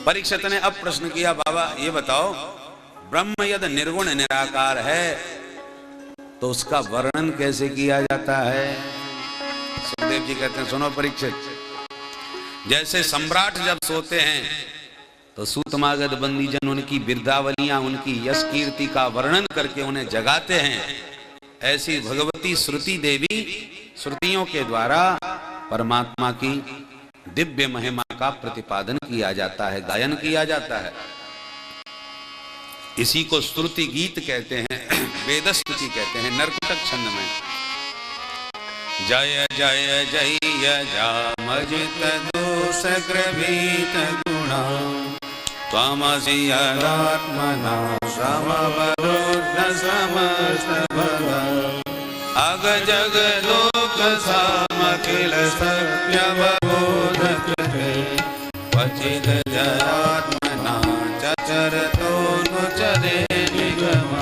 परीक्षित ने अब प्रश्न किया, बाबा ये बताओ, ब्रह्म यदि निर्गुण निराकार है तो उसका वर्णन कैसे किया जाता है? सुखदेव जी कहते हैं, सुनो परीक्षित, जैसे सम्राट जब सोते हैं तो सूतमागध बंदी जन उनकी बिरदावलियां, उनकी यश कीर्ति का वर्णन करके उन्हें जगाते हैं, ऐसी भगवती श्रुति देवी श्रुतियों के द्वारा परमात्मा की दिव्य महिमा का प्रतिपादन किया जाता है, गायन किया जाता है। इसी को श्रुति गीत कहते हैं, वेद स्तुति कहते हैं। नरकुटक छंद में जय जय जय जामजित दोष ग्रवीत गुणा त्वमसि यदात्मना समवरुद्ध समस्त भव अग जग लोक सामखिल सत्य बोध कृते क्वचित् जयात्मना चचरतो नुचरे निगमा।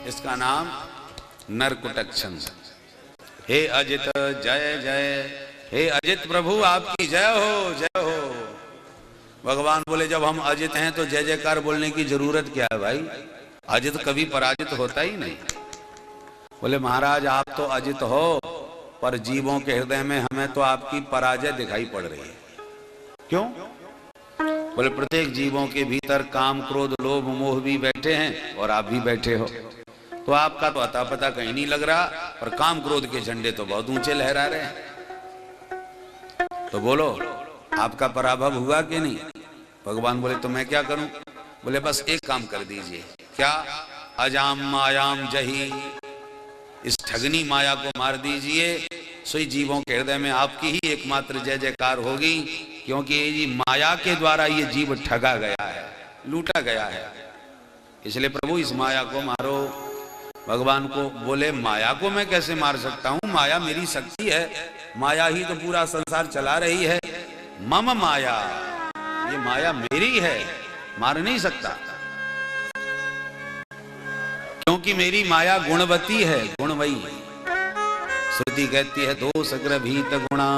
इसका नाम नरकुटक छंद। हे अजित जय जय, हे अजित प्रभु आपकी जय हो, जय हो। भगवान बोले, जब हम अजित हैं तो जय जयकार बोलने की जरूरत क्या है भाई? अजित कभी पराजित होता ही नहीं। बोले महाराज आप तो अजित हो, पर जीवों के हृदय में हमें तो आपकी पराजय दिखाई पड़ रही है। क्यों? बोले प्रत्येक जीवों के भीतर काम क्रोध लोभ मोह भी बैठे हैं और आप भी बैठे हो, तो आपका तो अता पता कहीं नहीं लग रहा, पर काम क्रोध के झंडे तो बहुत ऊंचे लहरा रहे हैं। तो बोलो आपका पराभव हुआ कि नहीं? भगवान बोले तो मैं क्या करूं? बोले बस एक काम कर दीजिए। क्या? अजाम मायाम जही, इस ठगनी माया को मार दीजिए, सोई जीवों के हृदय में आपकी ही एकमात्र जय जयकार होगी, क्योंकि ये माया के द्वारा ये जीव ठगा गया है, लूटा गया है। इसलिए प्रभु इस माया को मारो। भगवान को बोले माया को मैं कैसे मार सकता हूं? माया मेरी शक्ति है, माया ही तो पूरा संसार चला रही है। मम माया, ये माया मेरी है, मार नहीं सकता, क्योंकि मेरी माया गुणवती है, गुणवई। श्रुति कहती है दोष ग्रभीत गुणा,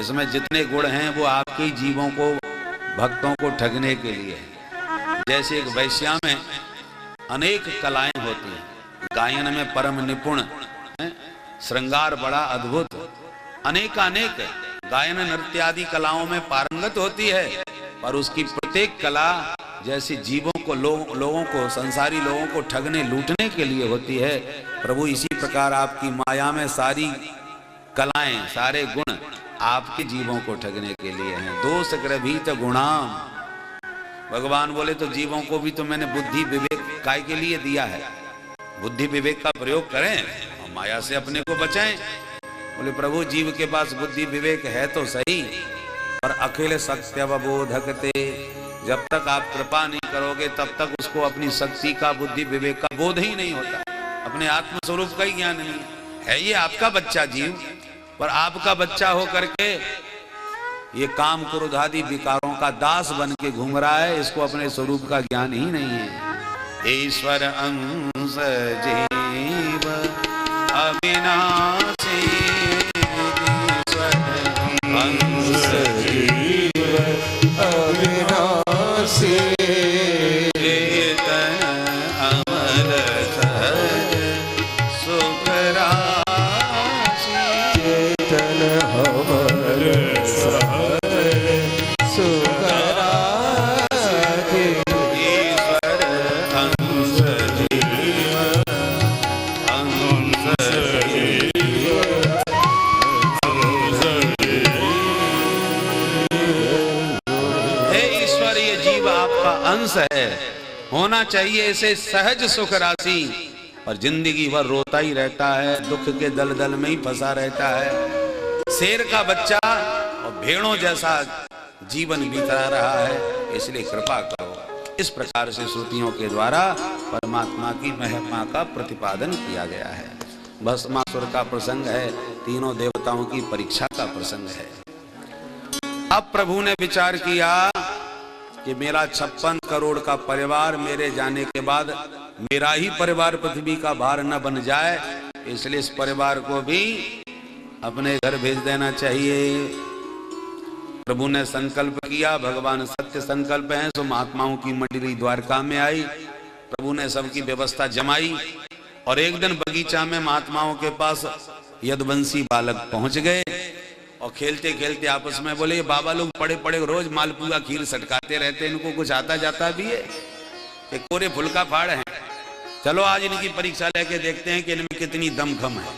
इसमें जितने गुण हैं वो आपके जीवों को, भक्तों को ठगने के लिए है। जैसे एक वैश्या में अनेक कलाएं होती हैं, गायन में परम निपुण, श्रृंगार बड़ा अद्भुत, अनेक गायन नृत्य आदि कलाओं में पारंगत होती है, पर उसकी प्रत्येक कला जैसे जीवों को, लोगों को, संसारी लोगों को ठगने लूटने के लिए होती है। प्रभु इसी प्रकार आपकी माया में सारी कलाएं, सारे गुण आपके जीवों को ठगने के लिए हैं। दोष ग्रभीत गुणाम, भगवान बोले तो जीवों को भी तो मैंने बुद्धि विवेक काय के लिए दिया है, बुद्धि विवेक का प्रयोग करें और माया से अपने को बचाएं। बोले प्रभु जीव के पास बुद्धि विवेक है तो सही, पर अखिल सत्य अवबोधकते, जब तक आप कृपा नहीं करोगे तब तक उसको अपनी शक्ति का, बुद्धि विवेक का बोध ही नहीं होता, अपने आत्म स्वरूप का ही ज्ञान नहीं है। ये आपका बच्चा जीव, पर आपका बच्चा हो करके ये काम क्रोध आदि विकारों का दास बन के घूम रहा है, इसको अपने स्वरूप का ज्ञान ही नहीं है। ईश्वर अंश जीव अविनाशी, ईश्वर अंश जीव अविनाशी, चेतन अमर सहज सुख राशि, चेतन अमर अंश है, होना चाहिए इसे सहज सुख राशि, पर जिंदगी भर रोता ही रहता है, दुख के दलदल में ही फंसा रहता है। शेर का बच्चा और भेड़ों जैसा जीवन बीता रहा है, इसलिए कृपा करो। इस प्रकार से श्रुतियों के द्वारा परमात्मा की महिमा का प्रतिपादन किया गया है। भस्मासुर का प्रसंग है, तीनों देवताओं की परीक्षा का प्रसंग है। अब प्रभु ने विचार किया कि मेरा 56 करोड़ का परिवार मेरे जाने के बाद मेरा ही परिवार पृथ्वी का भार न बन जाए, इसलिए इस परिवार को भी अपने घर भेज देना चाहिए। प्रभु ने संकल्प किया, भगवान सत्य संकल्प है, सो महात्माओं की मंडली द्वारका में आई। प्रभु ने सबकी व्यवस्था जमाई और एक दिन बगीचा में महात्माओं के पास यदुवंशी बालक पहुंच गए और खेलते खेलते आपस में बोले, ये बाबा लोग पड़े पड़े रोज मालपुआ खीर सटकाते रहते, इनको कुछ आता जाता भी है कि कोरे फुल्का फाड़ है? चलो आज इनकी परीक्षा लेके देखते हैं कि इनमें कितनी दमखम है।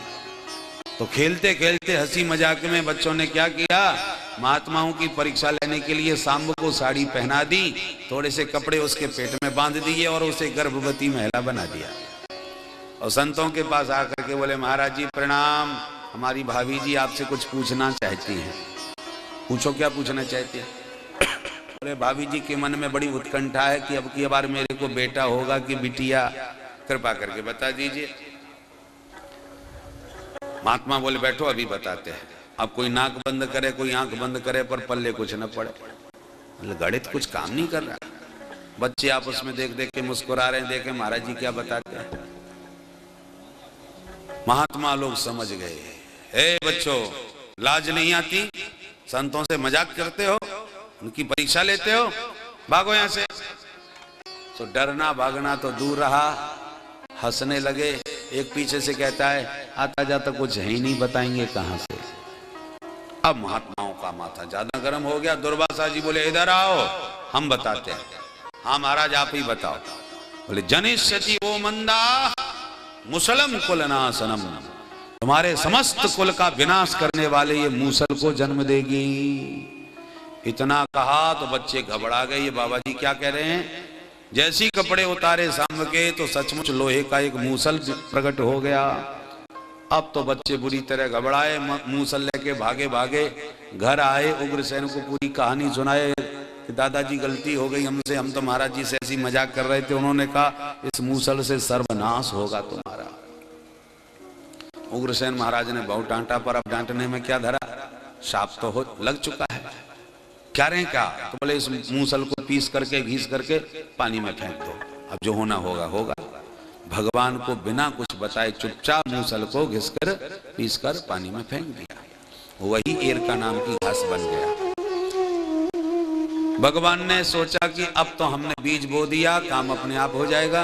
तो खेलते खेलते हंसी मजाक में बच्चों ने क्या किया, महात्माओं की परीक्षा लेने के लिए सांब को साड़ी पहना दी, थोड़े से कपड़े उसके पेट में बांध दिए और उसे गर्भवती महिला बना दिया। और संतों के पास आकर के बोले, महाराज जी प्रणाम, हमारी भाभी जी आपसे कुछ पूछना चाहती हैं। पूछो, क्या पूछना चाहती है? बोले, भाभी जी के मन में बड़ी उत्कंठा है कि अब की बार मेरे को बेटा होगा कि बिटिया, कृपा करके बता दीजिए। महात्मा बोले, बैठो अभी बताते हैं। अब कोई नाक बंद करे, कोई आंख बंद करे, पर पल्ले कुछ न पड़े। गणित कुछ काम नहीं कर रहा। बच्चे आपस में देख देख के मुस्कुरा रहे हैं, देखे महाराज जी क्या बताते हैं। महात्मा लोग समझ गए, ए बच्चों, लाज नहीं आती? संतों से मजाक करते हो, उनकी परीक्षा लेते हो, भागो यहां से। तो डरना भागना तो दूर रहा, हंसने लगे। एक पीछे से कहता है, आता जाता कुछ है ही नहीं, बताएंगे कहां से। अब महात्माओं का माथा ज्यादा गर्म हो गया। दुर्वासा जी बोले, इधर आओ, हम बताते हैं। हाँ महाराज, आप ही बताओ। बोले, जनिष्यति वो मंदा मुसलम कुलनाशनम, तुम्हारे समस्त कुल का विनाश करने वाले ये मूसल को जन्म देगी। इतना कहा तो बच्चे घबरा गए, ये बाबा जी क्या कह रहे हैं। जैसी कपड़े उतारे सांब के तो सचमुच लोहे का एक मूसल प्रकट हो गया। अब तो बच्चे बुरी तरह घबराए, मूसल लेके भागे भागे घर आए। उग्रसेन को पूरी कहानी सुनाए कि दादाजी गलती हो गई हमसे, हम तो महाराज जी से ऐसी मजाक कर रहे थे। उन्होंने कहा, इस मूसल से सर्वनाश होगा तुम्हारा। उग्रसेन महाराज ने बहुत डांटा, पर अब डांटने में क्या धरा, शाप तो हो लग चुका है। क्या रहे क्या? तो बोले, इस मूसल को पीस करके घीस करके पानी में फेंक दो, अब जो होना होगा होगा। भगवान को बिना कुछ बताए चुपचाप मूसल को घिस कर पीस कर पानी में फेंक दिया। वही एरका नाम की घास बन गया। भगवान ने सोचा कि अब तो हमने बीज बो दिया, काम अपने आप हो जाएगा।